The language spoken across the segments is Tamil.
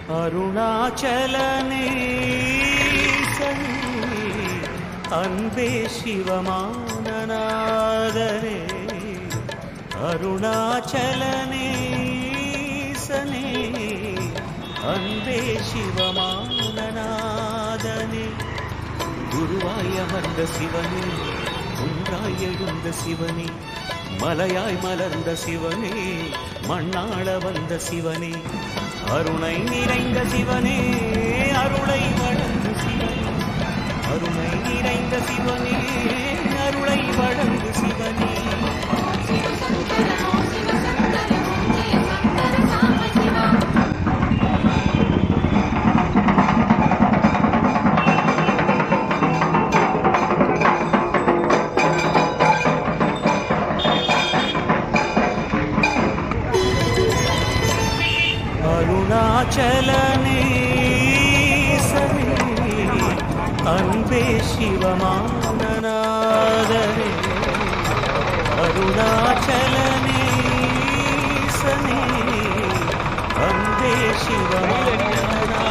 அருணாச்சலனே அன்பே சிவமானநாதனே அருணாச்சலனே சனே அன்பே சிவமானநாதனே குருவாய் அமர்ந்த சிவனே ஒன்றாய் எழுந்த சிவனே மலையாய் மலர்ந்த சிவனே மண்ணாள வந்த சிவனே அருணை நிறைந்த சிவனே அருளை வழங்கு சிவனே அருணை நிறைந்த சிவனே அருளை வழங்கு சிவனே அருணாச்சலனே அன்பே சிவமானநாதனே அருணாச்சலனே சனே அன்பே சிவமானநாதனே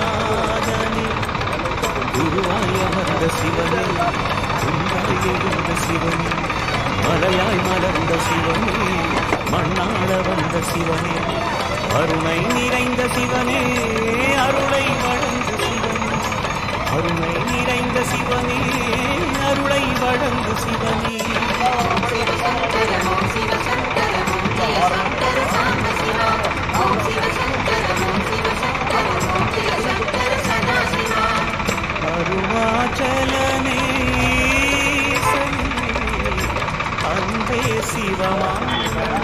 குருவாய் அமர்ந்த சிவனே ஒன்றாய் எழுந்த சிவனே மலையாய் மலர்ந்த சிவனே மண்ணாள வந்த சிவனே அருணை நிறைந்த சிவனே அருளை வழங்கு சிவனே அருணை நிறைந்த சிவனே அருளை வழங்கு சிவனே அருணாச்சலனே அன்பே சிவமானநாதனே